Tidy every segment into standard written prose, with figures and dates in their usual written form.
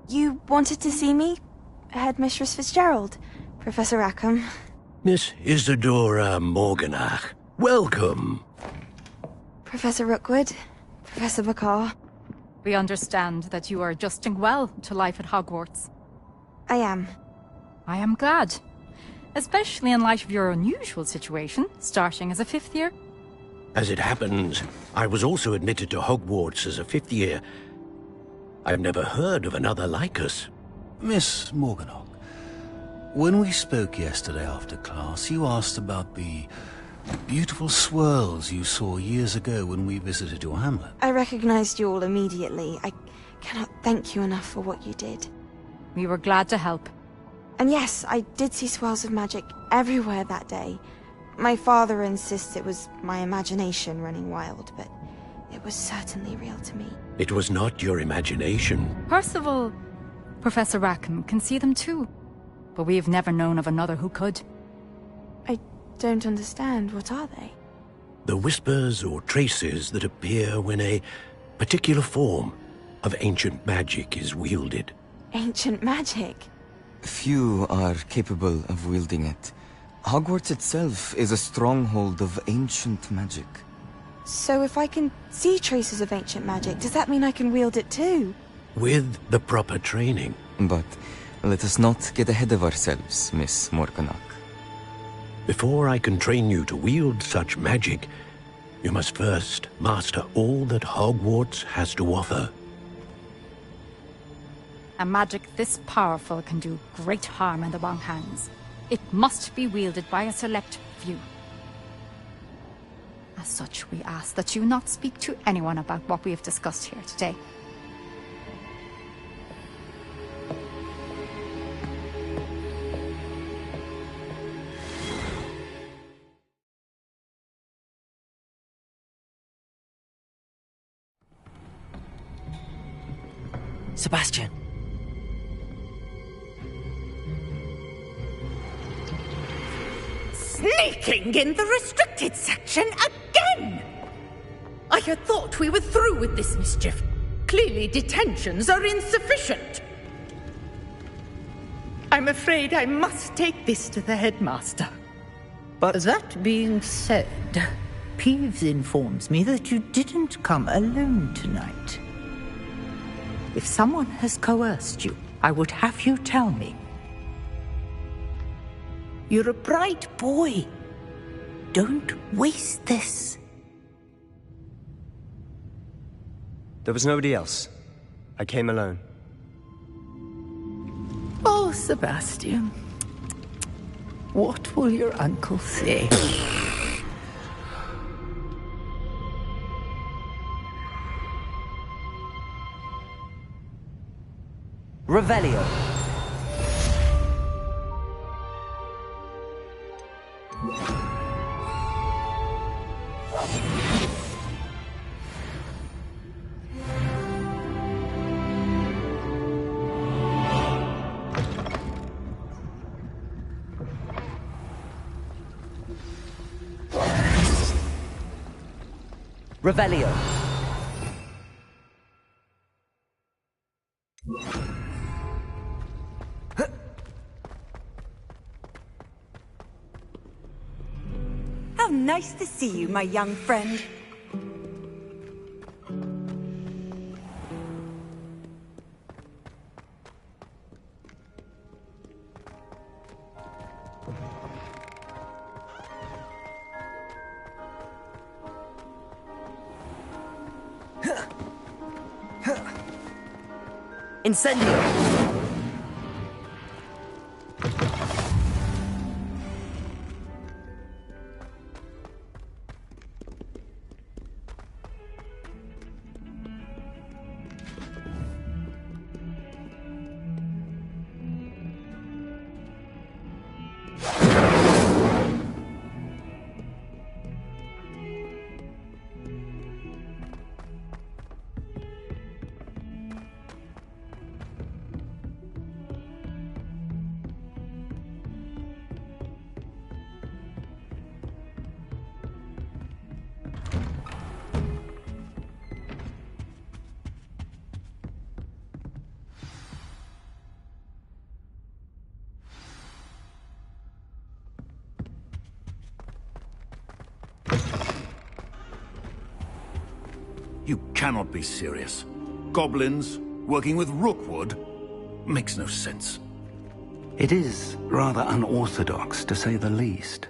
You wanted to see me? Headmistress Fitzgerald, Professor Rackham. Miss Isadora Morganach, welcome. Professor Rookwood, Professor Bakar. We understand that you are adjusting well to life at Hogwarts. I am. I am glad. Especially in light of your unusual situation, starting as a 5th year. As it happens, I was also admitted to Hogwarts as a 5th year. I've never heard of another like us. Miss Morganach, when we spoke yesterday after class, you asked about the beautiful swirls you saw years ago when we visited your hamlet. I recognized you all immediately. I cannot thank you enough for what you did. We were glad to help. And yes, I did see swirls of magic everywhere that day. My father insists it was my imagination running wild, but it was certainly real to me. It was not your imagination. Percival, Professor Rackham can see them too. But we have never known of another who could. I don't understand. What are they? The whispers or traces that appear when a particular form of ancient magic is wielded. Ancient magic? Few are capable of wielding it. Hogwarts itself is a stronghold of ancient magic. So if I can see traces of ancient magic, does that mean I can wield it too? With the proper training. But let us not get ahead of ourselves, Miss Morganach. Before I can train you to wield such magic, you must first master all that Hogwarts has to offer. A magic this powerful can do great harm in the wrong hands. It must be wielded by a select few. As such, we ask that you not speak to anyone about what we have discussed here today. Sebastian. Sneaking in the restricted section again! I had thought we were through with this mischief. Clearly detentions are insufficient. I'm afraid I must take this to the headmaster. But That being said, Peeves informs me that you didn't come alone tonight. If someone has coerced you, I would have you tell me. You're a bright boy. Don't waste this. there was nobody else. I came alone. Oh, Sebastian. What will your uncle say? Revelio. Revelio. How nice to see you, my young friend. Incendio. You cannot be serious. Goblins working with Rookwood? Makes no sense. It is rather unorthodox, to say the least.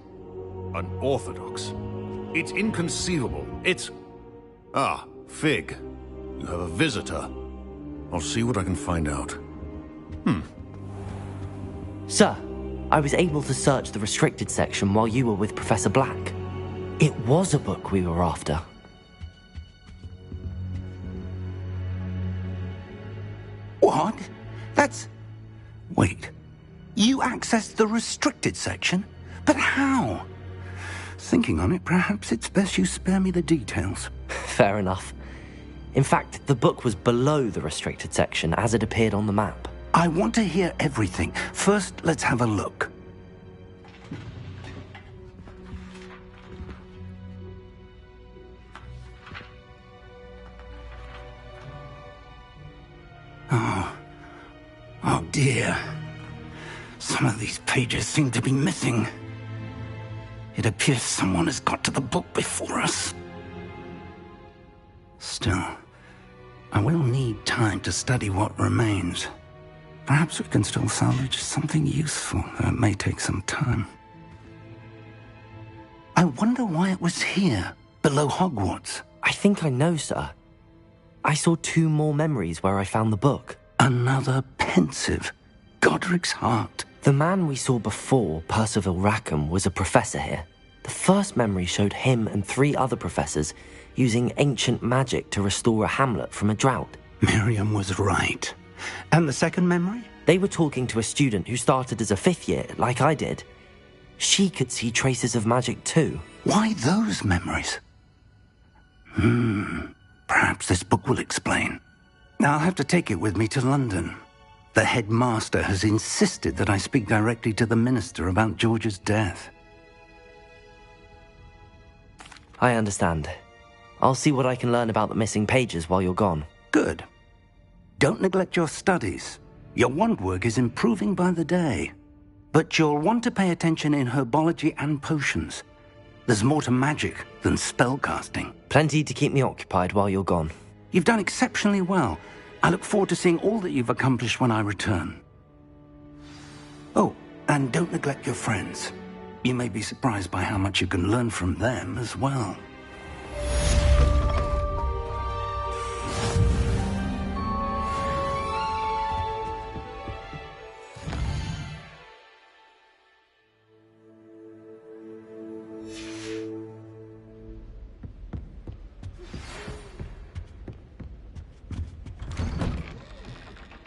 Unorthodox? It's inconceivable. It's... Ah, Fig. You have a visitor. I'll see what I can find out. Sir, I was able to search the restricted section while you were with Professor Black. It was a book we were after. What? That's... Wait. You accessed the restricted section? But how? Thinking on it, perhaps it's best you spare me the details. Fair enough. In fact, the book was below the restricted section as it appeared on the map. I want to hear everything. First, let's have a look. Oh dear. Some of these pages seem to be missing. It appears someone has got to the book before us. Still, I will need time to study what remains. Perhaps we can still salvage something useful, though it may take some time. I wonder why it was here, below Hogwarts. I think I know, sir. I saw 2 more memories where I found the book. Another pensive. Godric's heart. The man we saw before, Percival Rackham, was a professor here. The first memory showed him and 3 other professors using ancient magic to restore a hamlet from a drought. Miriam was right. And the second memory? They were talking to a student who started as a 5th year, like I did. She could see traces of magic too. Why those memories? Perhaps this book will explain. I'll have to take it with me to London. The headmaster has insisted that I speak directly to the minister about George's death. I understand. I'll see what I can learn about the missing pages while you're gone. Good. Don't neglect your studies. Your wand work is improving by the day. But you'll want to pay attention in herbology and potions. There's more to magic than spellcasting. Plenty to keep me occupied while you're gone. You've done exceptionally well. I look forward to seeing all that you've accomplished when I return. Oh, and don't neglect your friends. You may be surprised by how much you can learn from them as well.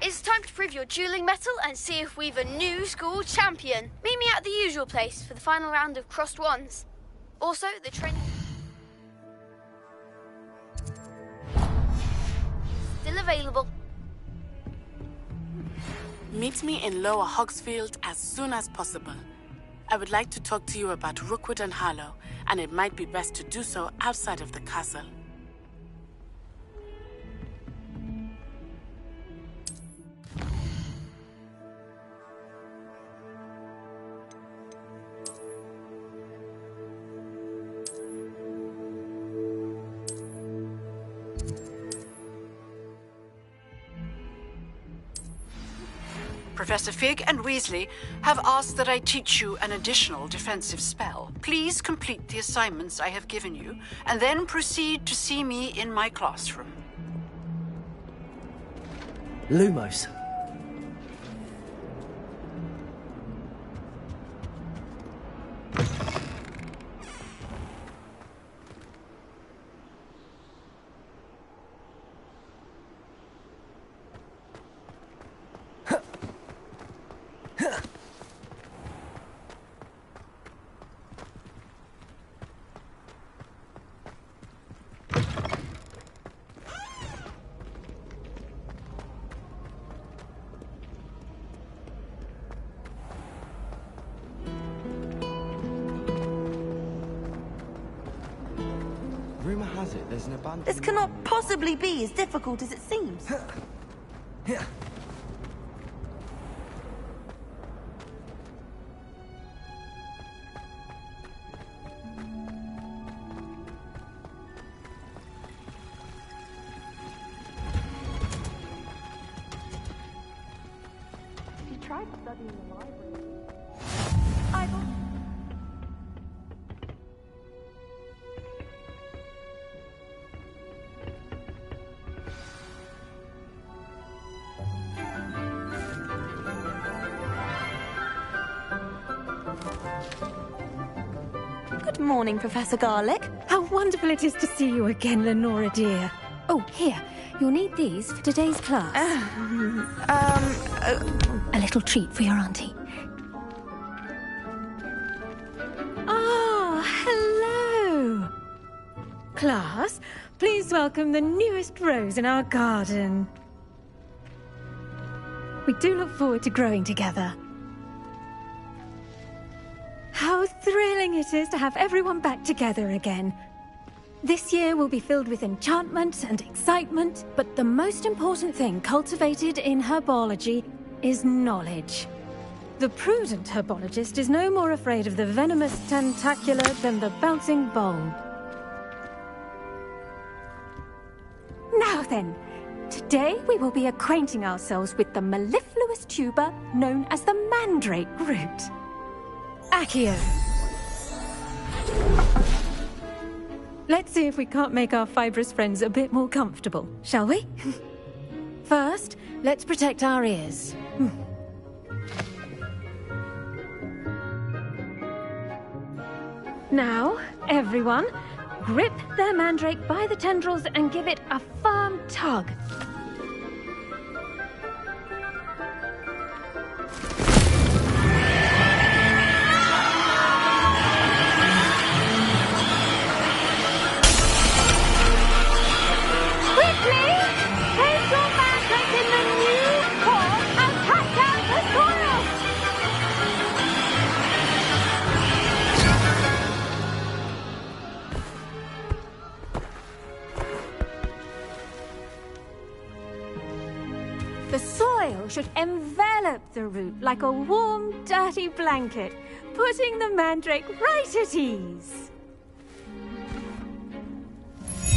It's time to prove your dueling mettle and see if we've a new school champion. Meet me at the usual place for the final round of crossed wands. Also, the training... still available. Meet me in Lower Hogsfield as soon as possible. I would like to talk to you about Rookwood and Harlow, and it might be best to do so outside of the castle. Professor Fig and Weasley have asked that I teach you an additional defensive spell. Please complete the assignments I have given you, and then proceed to see me in my classroom. Lumos. Rumor has it there's an abandoned... This cannot possibly be as difficult as it seems. study in the library. Good morning, Professor Garlick. How wonderful it is to see you again, Lenora dear. Oh, here. You'll need these for today's class. A little treat for your auntie. Ah, hello. Class, please welcome the newest rose in our garden. We do look forward to growing together. How thrilling it is to have everyone back together again. This year will be filled with enchantment and excitement, but the most important thing cultivated in herbology is knowledge. The prudent herbologist is no more afraid of the venomous tentacula than the bouncing bulb. Now then, today we will be acquainting ourselves with the mellifluous tuber known as the mandrake root. Accio. Let's see if we can't make our fibrous friends a bit more comfortable, shall we? First, let's protect our ears. Now, everyone, grip their mandrake by the tendrils and give it a firm tug. The soil should envelop the root like a warm, dirty blanket, putting the mandrake right at ease.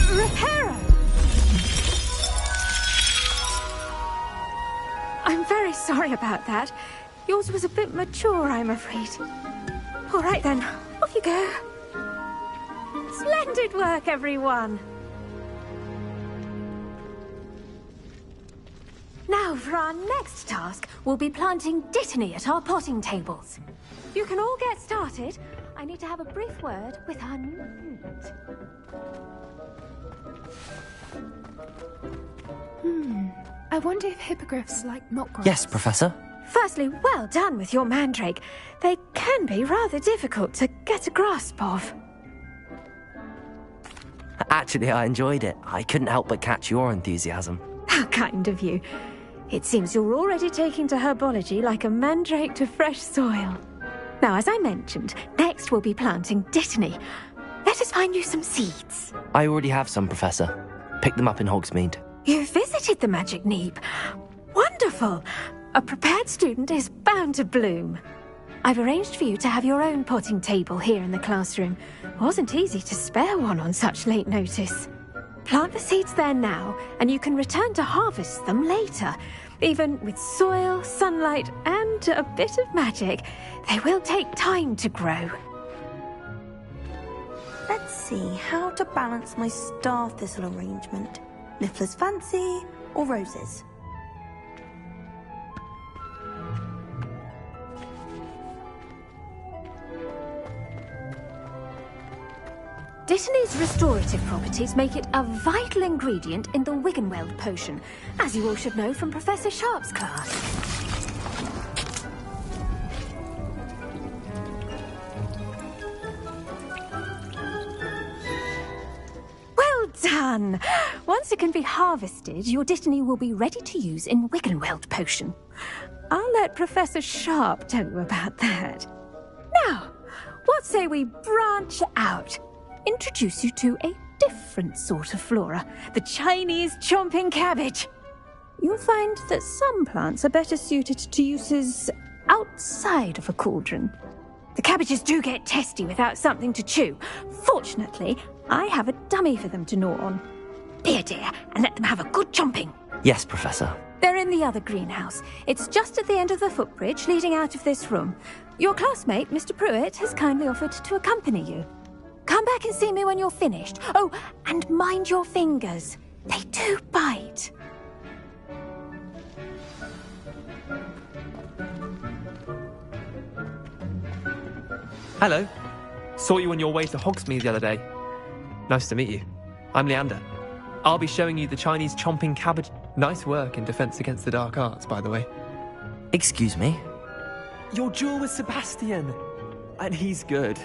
Reparo! I'm very sorry about that. Yours was a bit mature, I'm afraid. All right then, off you go. Splendid work, everyone! Now, for our next task, we'll be planting Dittany at our potting tables. You can all get started. I need to have a brief word with our new root. I wonder if hippogriffs like milk grass. Yes, Professor. Firstly, well done with your mandrake. They can be rather difficult to get a grasp of. Actually, I enjoyed it. I couldn't help but catch your enthusiasm. How kind of you. It seems you're already taking to herbology like a mandrake to fresh soil. Now, as I mentioned, next we'll be planting Dittany. Let us find you some seeds. I already have some, Professor. Picked them up in Hogsmeade. You visited the Magic Neep. Wonderful. A prepared student is bound to bloom. I've arranged for you to have your own potting table here in the classroom. Wasn't easy to spare one on such late notice. Plant the seeds there now, and you can return to harvest them later. Even with soil, sunlight, and a bit of magic, they will take time to grow. Let's see how to balance my star thistle arrangement. Niffler's fancy or roses? Dittany's restorative properties make it a vital ingredient in the Wiggenweld potion, as you all should know from Professor Sharp's class. Well done! Once it can be harvested, your Dittany will be ready to use in Wiggenweld potion. I'll let Professor Sharp tell you about that. Now, what say we branch out? Introduce you to a different sort of flora, the Chinese chomping cabbage. You'll find that some plants are better suited to uses outside of a cauldron. The cabbages do get testy without something to chew. Fortunately, I have a dummy for them to gnaw on. Be a dear and let them have a good chomping. Yes, Professor. They're in the other greenhouse. It's just at the end of the footbridge leading out of this room. Your classmate, Mr. Pruitt, has kindly offered to accompany you. Come back and see me when you're finished. Oh, and mind your fingers. They do bite. Hello. Saw you on your way to Hogsmeade the other day. Nice to meet you. I'm Leander. I'll be showing you the Chinese chomping cabbage. Nice work in Defense Against the Dark Arts, by the way. Excuse me? Your duel with Sebastian. And he's good.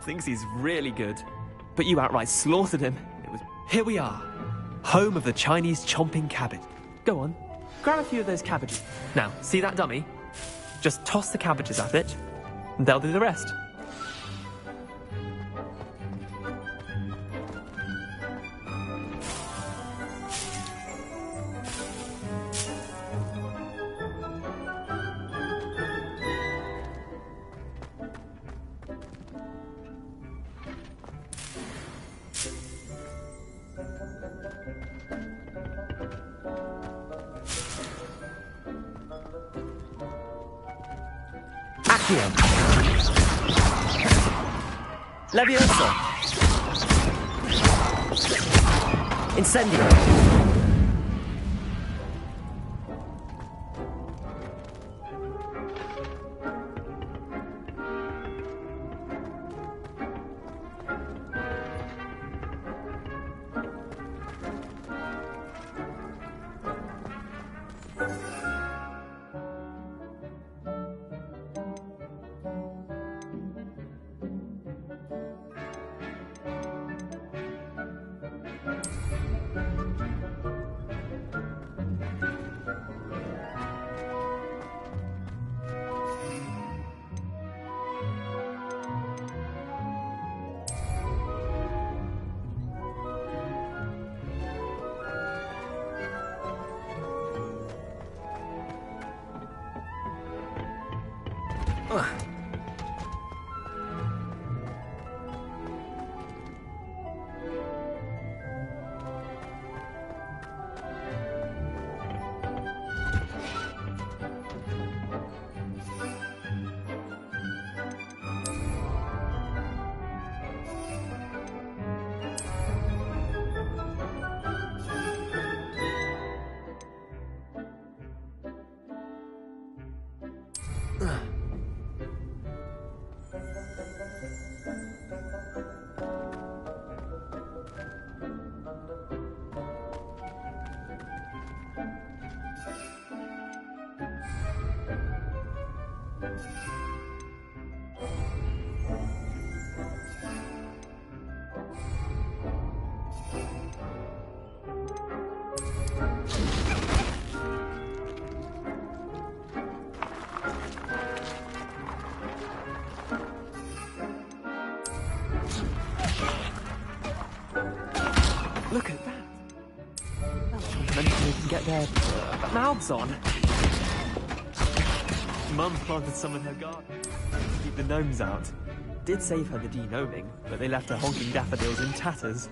Thinks he's really good. But you outright slaughtered him. Here we are. Home of the Chinese chomping cabbage. Go on. Grab a few of those cabbages. Now, see that dummy? Just toss the cabbages at it, and they'll do the rest. Accio. Levioso. Incendio. Look at that. Eventually we can get their mouths on. Mum planted some in her garden to keep the gnomes out. Did save her the de-gnoming, but they left her honking daffodils in tatters.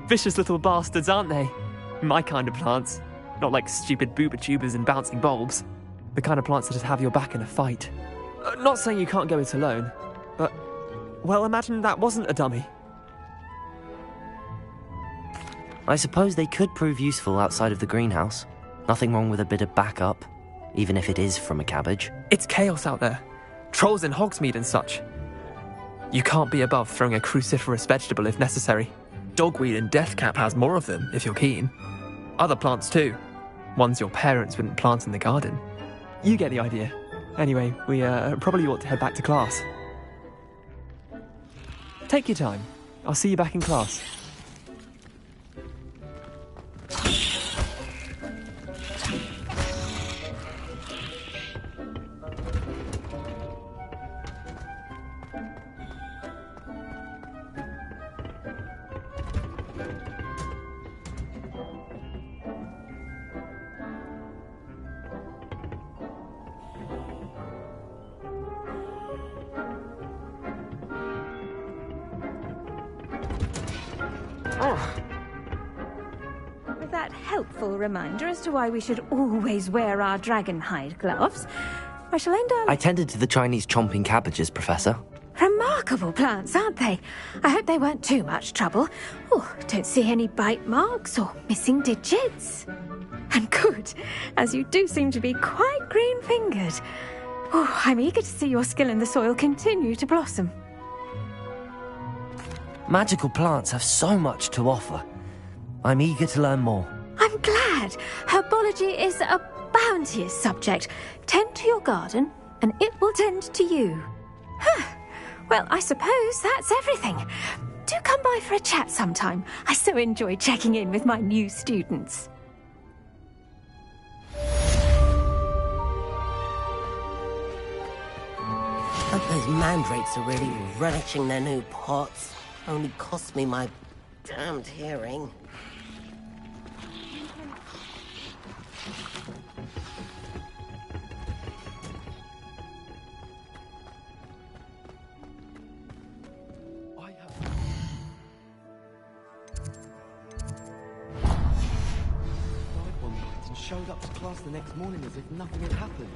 Vicious little bastards, aren't they? My kind of plants. Not like stupid booba tubers and bouncing bulbs. The kind of plants that just have your back in a fight. Not saying you can't go it alone, but... well, imagine that wasn't a dummy. I suppose they could prove useful outside of the greenhouse. Nothing wrong with a bit of backup, even if it is from a cabbage. It's chaos out there. Trolls in Hogsmeade and such. You can't be above throwing a cruciferous vegetable if necessary. Dogweed and deathcap has more of them, if you're keen. Other plants too. Ones your parents wouldn't plant in the garden. You get the idea. Anyway, we probably ought to head back to class. Take your time. I'll see you back in class. that helpful reminder as to why we should always wear our dragon hide gloves, I shall end up... I tended to the Chinese chomping cabbages, Professor. Remarkable plants, aren't they? I hope they weren't too much trouble. Oh, don't see any bite marks or missing digits. And good, as you do seem to be quite green-fingered. Oh, I'm eager to see your skill in the soil continue to blossom. Magical plants have so much to offer. I'm eager to learn more. I'm glad. Herbology is a bounteous subject. Tend to your garden, and it will tend to you. Well, I suppose that's everything. Do come by for a chat sometime. I so enjoy checking in with my new students. Hope those mandrakes are really relishing their new pots. Only cost me my damned hearing. Showed up to class the next morning as if nothing had happened.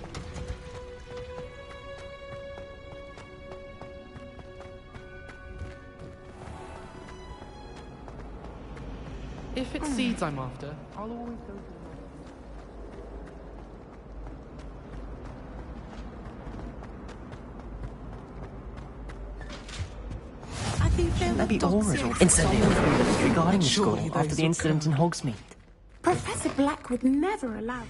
If it's seeds I'm after, I'll always go for Maybe Aura instantly regarding the school after the incident in Hogsmeade. Professor Black would never allow...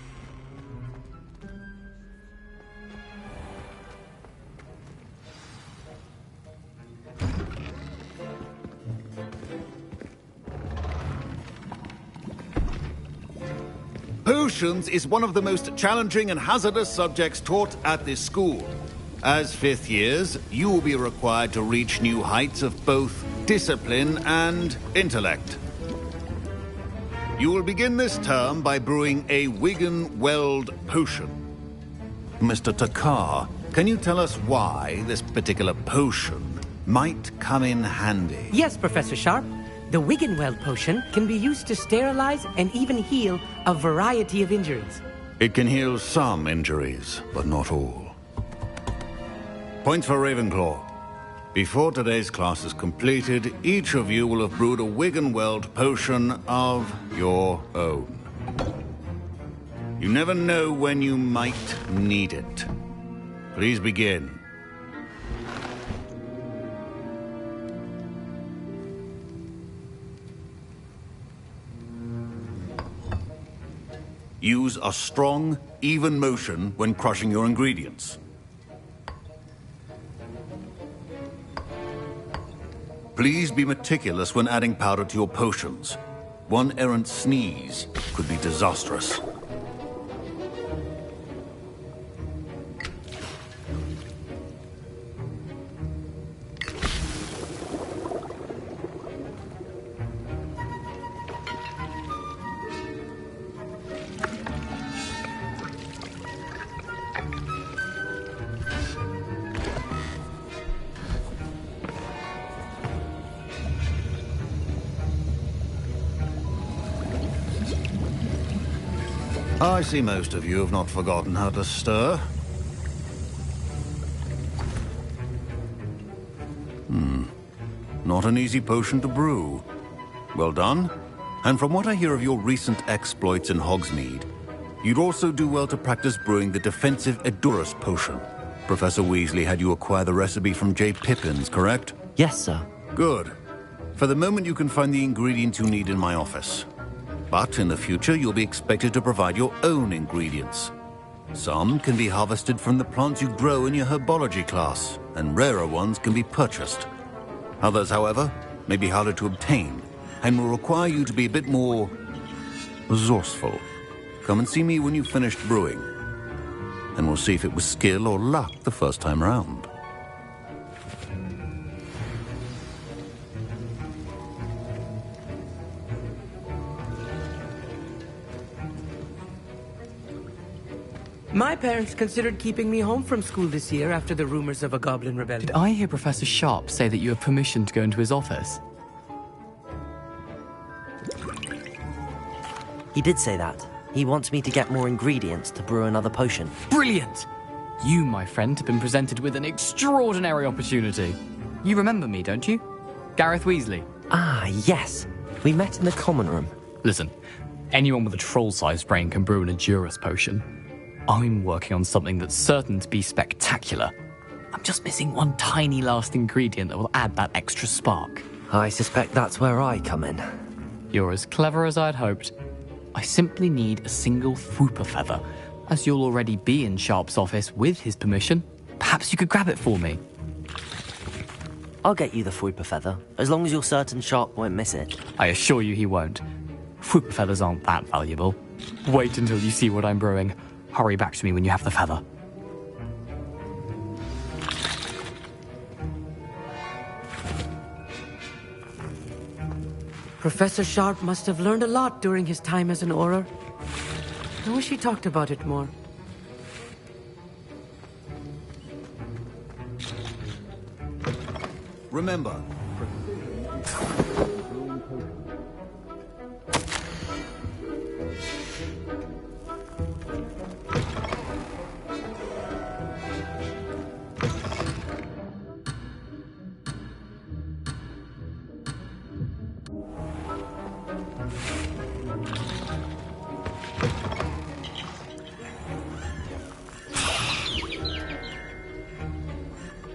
Potions is one of the most challenging and hazardous subjects taught at this school. As fifth years, you will be required to reach new heights of both discipline and intellect. You will begin this term by brewing a Wiggenweld potion. Mr. Takar, can you tell us why this particular potion might come in handy? Yes, Professor Sharp. The Wiggenweld potion can be used to sterilize and even heal a variety of injuries. It can heal some injuries, but not all. Points for Ravenclaw. Before today's class is completed, each of you will have brewed a Wiggenweld potion of your own. You never know when you might need it. Please begin. Use a strong, even motion when crushing your ingredients. Please be meticulous when adding powder to your potions. One errant sneeze could be disastrous. I see most of you have not forgotten how to stir. Not an easy potion to brew. Well done. And from what I hear of your recent exploits in Hogsmeade, you'd also do well to practice brewing the defensive Edurus potion. Professor Weasley had you acquire the recipe from J. Pippins, correct? Yes, sir. Good. For the moment, you can find the ingredients you need in my office. But in the future, you'll be expected to provide your own ingredients. Some can be harvested from the plants you grow in your herbology class, and rarer ones can be purchased. Others, however, may be harder to obtain, and will require you to be a bit more resourceful. Come and see me when you've finished brewing, and we'll see if it was skill or luck the first time round. My parents considered keeping me home from school this year after the rumors of a goblin rebellion. Did I hear Professor Sharp say that you have permission to go into his office? He did say that. He wants me to get more ingredients to brew another potion. Brilliant! You, my friend, have been presented with an extraordinary opportunity. You remember me, don't you? Gareth Weasley. Ah, yes. We met in the common room. Listen, anyone with a troll-sized brain can brew an Edurus potion. I'm working on something that's certain to be spectacular. I'm just missing one tiny last ingredient that will add that extra spark. I suspect that's where I come in. You're as clever as I'd hoped. I simply need a single Fwooper feather. As you'll already be in Sharp's office with his permission, perhaps you could grab it for me. I'll get you the Fwooper feather, as long as you're certain Sharp won't miss it. I assure you he won't. Fwooper feathers aren't that valuable. Wait until you see what I'm brewing. Hurry back to me when you have the feather. Professor Sharp must have learned a lot during his time as an Auror. I wish he talked about it more. Remember,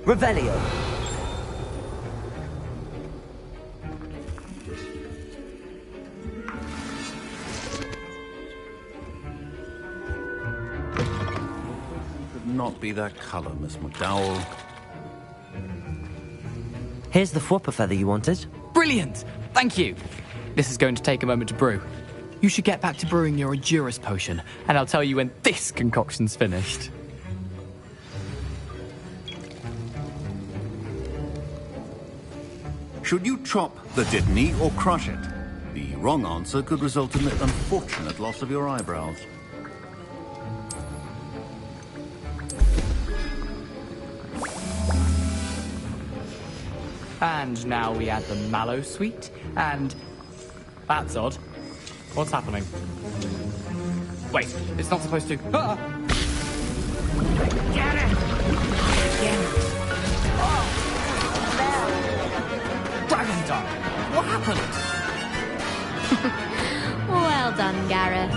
Revelio. could not be that color, Miss McDowell. Here's the Fwooper feather you wanted. Brilliant! Thank you! This is going to take a moment to brew. You should get back to brewing your Edurus potion, and I'll tell you when this concoction's finished. Should you chop the Dittany or crush it? The wrong answer could result in the unfortunate loss of your eyebrows. And now we add the mallow sweet, and... That's odd. What's happening? Wait, it's not supposed to... Ah! Get it! Gryffindor! What happened? Well done, Gareth.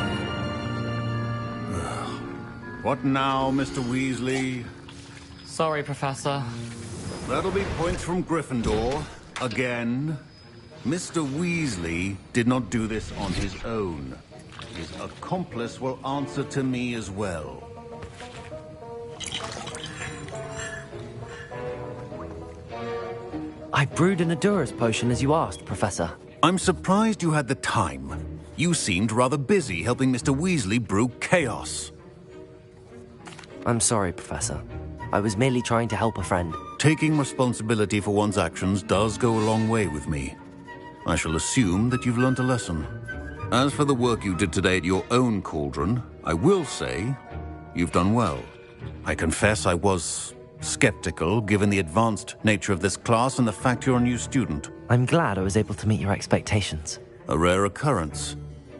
What now, Mr. Weasley? Sorry, Professor. That'll be points from Gryffindor. Again. Mr. Weasley did not do this on his own. His accomplice will answer to me as well. I brewed an Edurus potion as you asked, Professor. I'm surprised you had the time. You seemed rather busy helping Mr. Weasley brew chaos. I'm sorry, Professor. I was merely trying to help a friend. Taking responsibility for one's actions does go a long way with me. I shall assume that you've learnt a lesson. As for the work you did today at your own cauldron, I will say you've done well. I confess I was skeptical, given the advanced nature of this class and the fact you're a new student. I'm glad I was able to meet your expectations. A rare occurrence.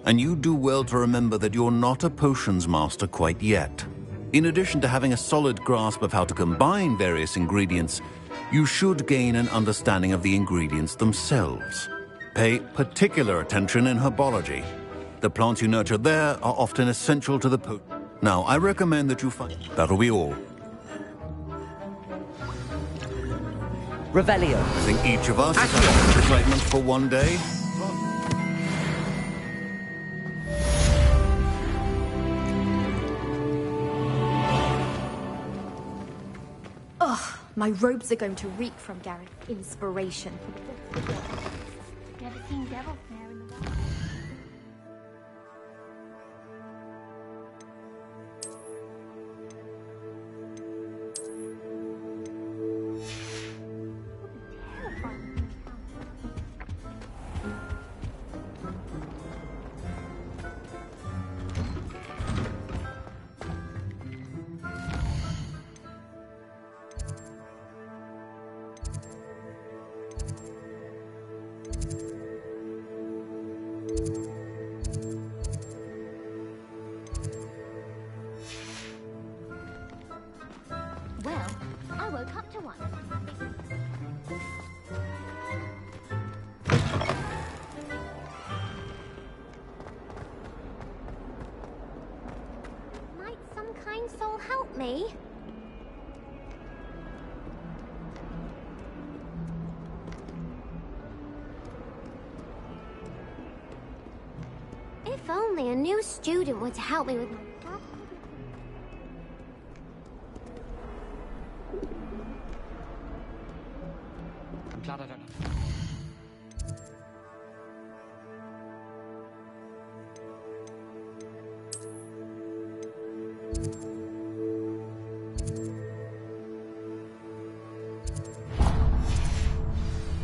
And you do well to remember that you're not a potions master quite yet. In addition to having a solid grasp of how to combine various ingredients, you should gain an understanding of the ingredients themselves. Pay particular attention in herbology. The plants you nurture there are often essential to the potion. Now, I recommend that you find... That'll be all. Revelio. I think each of us has had excitement for one day. Ugh, my robes are going to reek from Gareth. Inspiration. Never seen devil snare in the wild. If only a new student were to help me with my... I'm glad I don't have...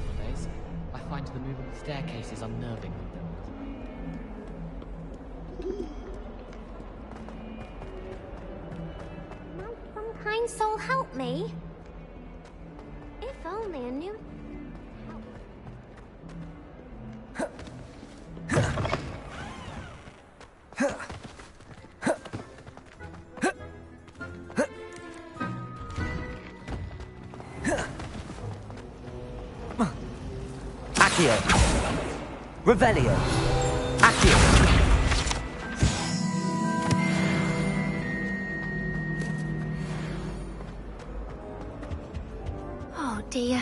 Nowadays, I find the movable staircases unnerving. Might some kind soul help me? If only a new... Accio. Revelio. Accio. Oh dear,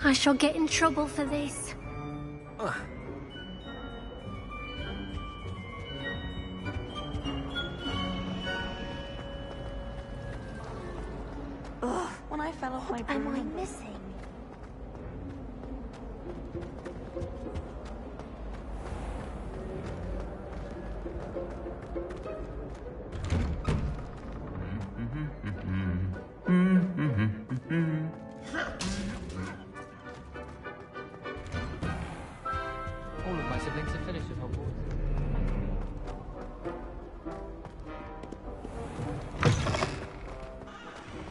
I shall get in trouble for this. Ugh, when I fell off my broom. Am I missing? All of my siblings have finished with Hogwarts.